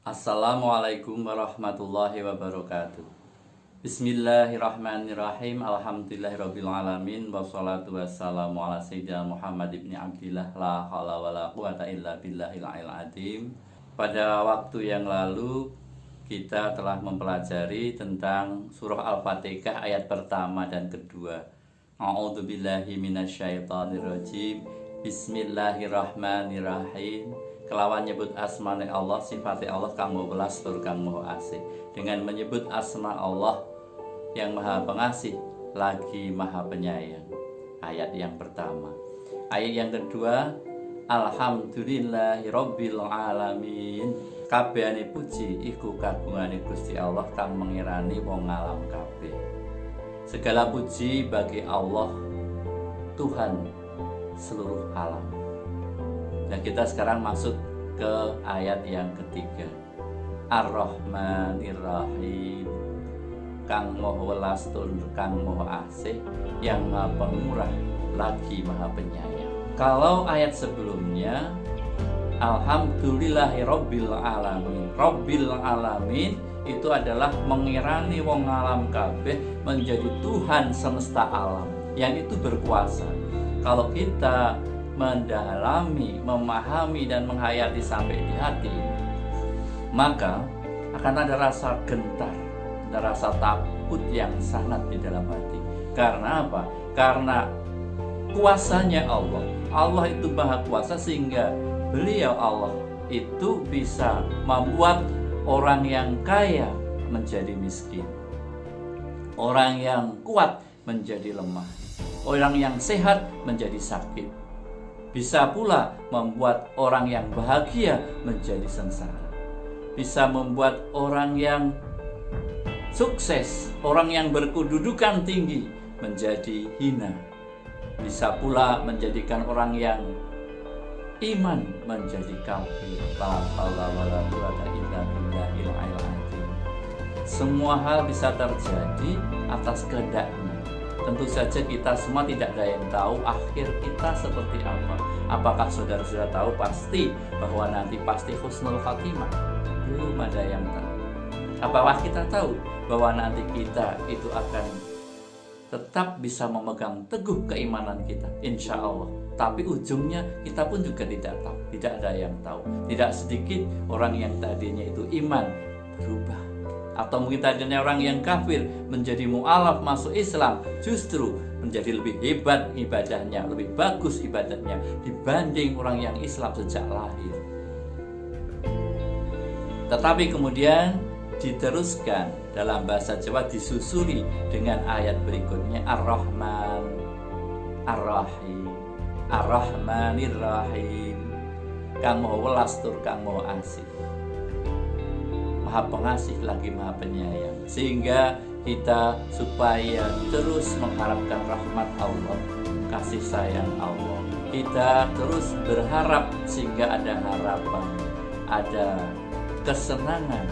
Assalamualaikum warahmatullahi wabarakatuh. Bismillahirrahmanirrahim. Alhamdulillahirrabbilalamin. Wassalatu wassalamu ala sayyidina Muhammad ibn Abdillah. La hawla wa la quwata illa billahil aliyil azim. Pada waktu yang lalu kita telah mempelajari tentang surah Al-Fatihah ayat pertama dan kedua. A'udzubillahi minasyaitonirrajim. Bismillahirrahmanirrahim. Kelawan nyebut asma Allah, sifat Allah kang mau belas tur kang mau asih. Dengan menyebut asma Allah yang maha pengasih lagi maha penyayang. Ayat yang pertama. Ayat yang kedua, alhamdulillahirabbil alamin. Kabehane puji iku kagungane Gusti Allah kang mengirani wong alam kabeh. Segala puji bagi Allah, Tuhan seluruh alam. Dan kita sekarang masuk ke ayat yang ketiga. Ar-Rahmanir-Rahim. Kang Maha Welas tur kang Maha Asih, yang Maha Pemurah lagi Maha Penyayang. Kalau ayat sebelumnya Alhamdulillahirabbil alamin. Rabbil alamin itu adalah mengirani wong alam kabeh menjadi Tuhan semesta alam yang itu berkuasa. Kalau kita mendalami, memahami dan menghayati sampai di hati, maka akan ada rasa gentar, ada rasa takut yang sangat di dalam hati. Karena apa? Karena kuasanya Allah. Allah itu maha kuasa sehingga beliau Allah itu bisa membuat orang yang kaya menjadi miskin, orang yang kuat menjadi lemah, orang yang sehat menjadi sakit. Bisa pula membuat orang yang bahagia menjadi sengsara. Bisa membuat orang yang sukses, orang yang berkedudukan tinggi menjadi hina. Bisa pula menjadikan orang yang iman menjadi kafir. La haula wala quwata illa billahil aliyil azim. Semua hal bisa terjadi atas kehendaknya. Tentu saja kita semua tidak ada yang tahu akhir kita seperti apa. Apakah saudara-saudara tahu pasti bahwa nanti pasti husnul khatimah? Belum ada yang tahu. Apakah kita tahu bahwa nanti kita itu akan tetap bisa memegang teguh keimanan kita? Insya Allah. Tapi ujungnya kita pun juga tidak tahu. Tidak ada yang tahu. Tidak sedikit orang yang tadinya itu iman berubah. Atau mungkin tadinya orang yang kafir menjadi mu'alaf masuk Islam, justru menjadi lebih hebat ibadahnya, lebih bagus ibadahnya dibanding orang yang Islam sejak lahir. Tetapi kemudian diteruskan dalam bahasa Jawa, disusuli dengan ayat berikutnya, Ar-Rahman Ar-Rahim. Ar-Rahmanir-Rahim. Kang Maha Welas tur kang Maha Asih, Maha Pengasih lagi Maha Penyayang. Sehingga kita supaya terus mengharapkan rahmat Allah, kasih sayang Allah, kita terus berharap sehingga ada harapan, ada kesenangan,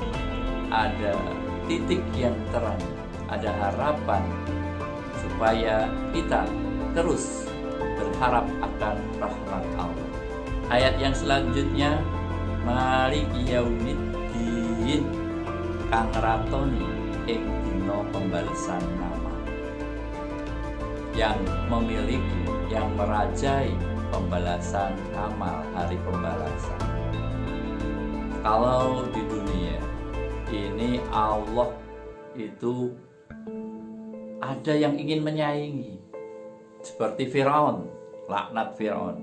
ada titik yang terang, ada harapan, supaya kita terus berharap akan rahmat Allah. Ayat yang selanjutnya, Maliki Yaumiddin, kang ratoni ing dina pembalasan nama, yang memiliki, yang merajai pembalasan amal, hari pembalasan. Kalau di dunia ini Allah itu ada yang ingin menyaingi, seperti Firaun, laknat Firaun,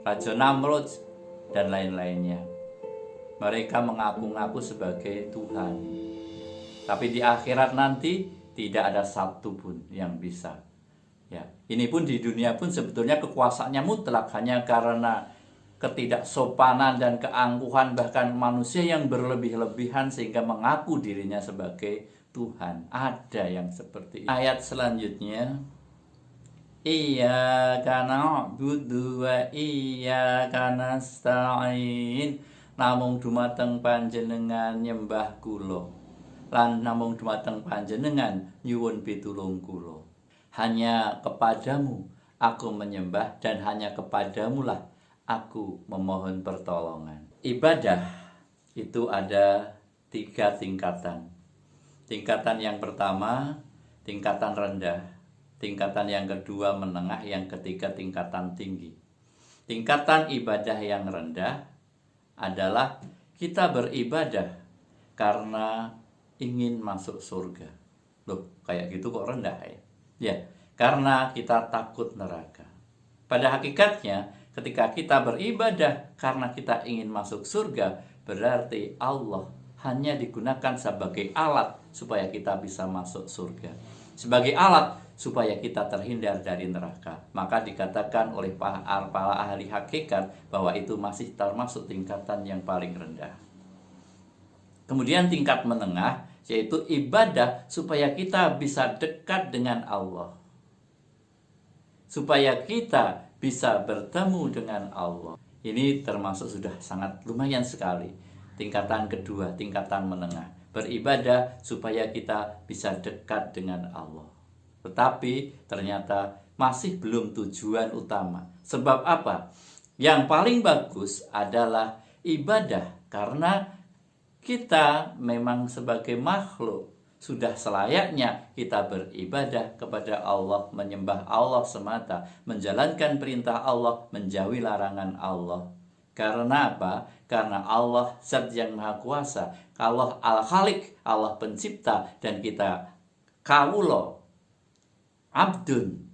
Raja Namrud dan lain-lainnya. Mereka mengaku-ngaku sebagai Tuhan. Tapi di akhirat nanti tidak ada satu pun yang bisa. Ya, ini pun di dunia pun sebetulnya kekuasaannya mutlak, hanya karena ketidaksopanan dan keangkuhan bahkan manusia yang berlebih-lebihan sehingga mengaku dirinya sebagai Tuhan. Ada yang seperti itu. Ayat selanjutnya, Iyyaka na'budu wa iyyaka nasta'in. Namung dumateng panjenengan nyembah kula, lan namung dumateng panjenengan nyuwun pitulung kula. Hanya kepadamu aku menyembah dan hanya kepadamulah aku memohon pertolongan. Ibadah itu ada 3 tingkatan. Tingkatan yang pertama, tingkatan rendah. Tingkatan yang kedua menengah, yang ketiga tingkatan tinggi. Tingkatan ibadah yang rendah adalah kita beribadah karena ingin masuk surga. Loh, kayak gitu kok rendah ya? Ya, karena kita takut neraka. Pada hakikatnya, ketika kita beribadah karena kita ingin masuk surga, berarti Allah hanya digunakan sebagai alat supaya kita bisa masuk surga. Sebagai alat supaya kita terhindar dari neraka. Maka dikatakan oleh para ahli hakikat bahwa itu masih termasuk tingkatan yang paling rendah. Kemudian tingkat menengah, yaitu ibadah supaya kita bisa dekat dengan Allah. Supaya kita bisa bertemu dengan Allah. Ini termasuk sudah sangat lumayan sekali. Tingkatan kedua, tingkatan menengah. Beribadah supaya kita bisa dekat dengan Allah. Tetapi ternyata masih belum tujuan utama. Sebab apa? Yang paling bagus adalah ibadah, karena kita memang sebagai makhluk sudah selayaknya kita beribadah kepada Allah, menyembah Allah semata, menjalankan perintah Allah, menjauhi larangan Allah. Karena apa? Karena Allah Zat yang Maha Kuasa, Allah Al-Khaliq, Allah Pencipta, dan kita kawula, abdun.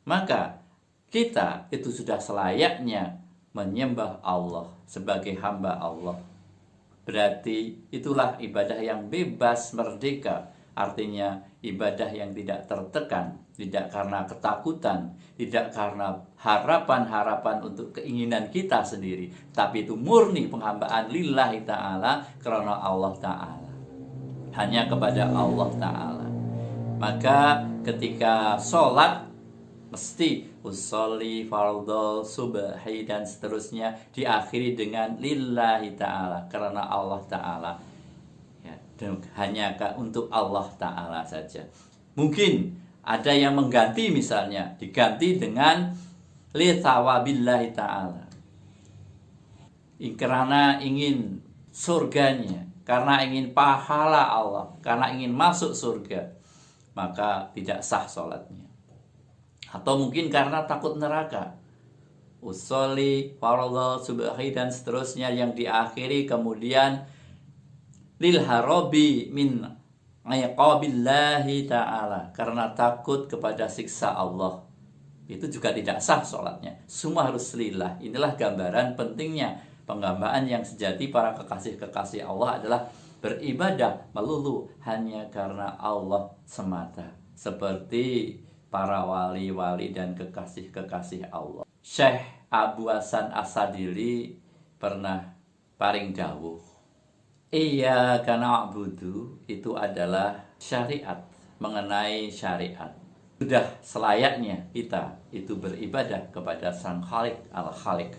Maka kita itu sudah selayaknya menyembah Allah sebagai hamba Allah. Berarti itulah ibadah yang bebas, merdeka. Artinya ibadah yang tidak tertekan, tidak karena ketakutan, tidak karena harapan-harapan untuk keinginan kita sendiri, tapi itu murni penghambaan lillahi ta'ala, karena Allah ta'ala, hanya kepada Allah ta'ala. Maka ketika sholat mesti usolli fardhu subhi dan seterusnya diakhiri dengan lillahi ta'ala, karena Allah ta'ala, ya, dan hanya untuk Allah ta'ala saja. Mungkin ada yang mengganti, misalnya diganti dengan li thawabillahi ta'ala, karena ingin surganya, karena ingin pahala Allah, karena ingin masuk surga, maka tidak sah sholatnya. Atau mungkin karena takut neraka, usolli fardhu subhi dan seterusnya, yang diakhiri kemudian lil harabi min iqabillahi ta'ala, karena takut kepada siksa Allah. Itu juga tidak sah sholatnya. Semua harus lillah. Inilah gambaran pentingnya penghambaan yang sejati. Para kekasih-kekasih Allah adalah beribadah melulu hanya karena Allah semata, seperti para wali-wali dan kekasih-kekasih Allah. Syekh Abu Hasan As-Sadili pernah paring dawuh, iyyaka na'budu itu adalah syariat, mengenai syariat. Sudah selayaknya kita itu beribadah kepada Sang Khalik Al-Khalik.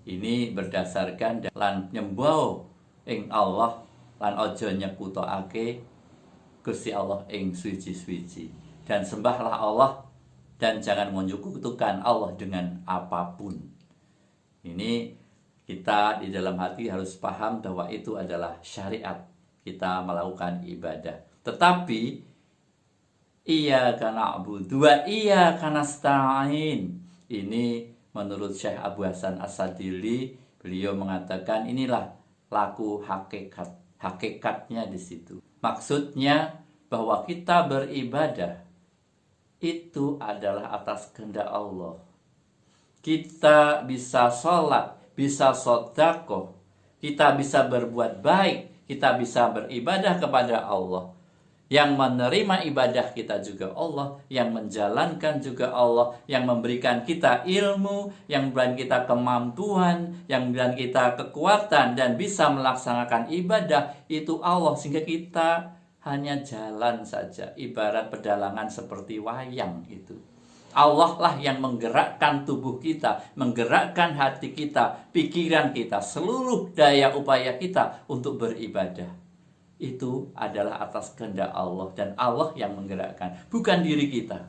Ini berdasarkan lan nyembah ing Allah lan aja nyekutokake Gusti Allah ing suci-suci. Dan sembahlah Allah dan jangan menyekutukan Allah dengan apapun. Ini kita di dalam hati harus paham bahwa itu adalah syariat kita melakukan ibadah. Tetapi iyyaka na'budu wa iyyaka nasta'in, ini menurut Syekh Abu Hasan As-Sadili, beliau mengatakan inilah laku hakikat. Hakikatnya di situ. Maksudnya bahwa kita beribadah itu adalah atas kehendak Allah. Kita bisa sholat, bisa sedekah, kita bisa berbuat baik, kita bisa beribadah kepada Allah. Yang menerima ibadah kita juga Allah, yang menjalankan juga Allah, yang memberikan kita ilmu, yang memberikan kita kemampuan, yang memberikan kita kekuatan dan bisa melaksanakan ibadah itu Allah, sehingga kita hanya jalan saja, ibarat pedalangan seperti wayang itu. Allah lah yang menggerakkan tubuh kita, menggerakkan hati kita, pikiran kita, seluruh daya upaya kita untuk beribadah. Itu adalah atas kehendak Allah, dan Allah yang menggerakkan, bukan diri kita.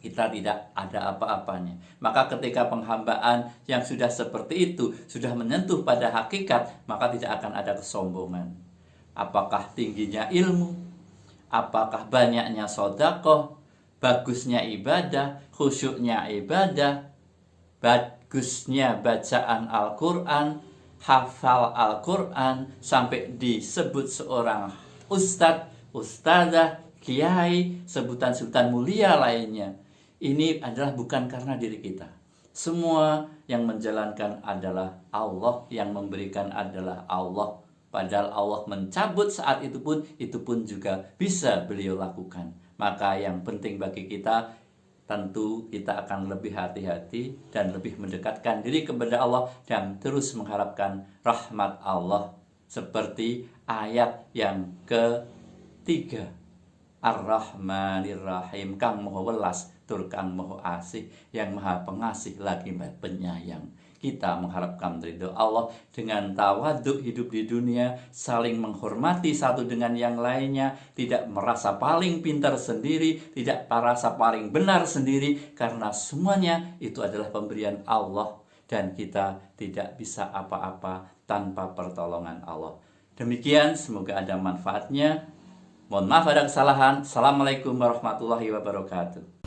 kita tidak ada apa-apanya. Maka ketika penghambaan yang sudah seperti itu sudah menyentuh pada hakikat, maka tidak akan ada kesombongan. Apakah tingginya ilmu, apakah banyaknya sedekah, bagusnya ibadah, khusyuknya ibadah, bagusnya bacaan Al-Quran, hafal Al-Quran, sampai disebut seorang ustadz, ustadzah, kiai, sebutan-sebutan mulia lainnya. Ini adalah bukan karena diri kita. Semua yang menjalankan adalah Allah, yang memberikan adalah Allah. Padahal Allah mencabut saat itu pun juga bisa beliau lakukan. Maka yang penting bagi kita, tentu kita akan lebih hati-hati dan lebih mendekatkan diri kepada Allah dan terus mengharapkan rahmat Allah. Seperti ayat yang ketiga, Ar-Rahmanir-Rahim, Kang Maha Welas tur Kang Maha Asih, yang Maha Pengasih lagi Maha Penyayang. Kita mengharapkan ridho Allah dengan tawaduk hidup di dunia, saling menghormati satu dengan yang lainnya, tidak merasa paling pintar sendiri, tidak merasa paling benar sendiri, karena semuanya itu adalah pemberian Allah dan kita tidak bisa apa-apa tanpa pertolongan Allah. Demikian, semoga ada manfaatnya. Mohon maaf ada kesalahan. Assalamualaikum warahmatullahi wabarakatuh.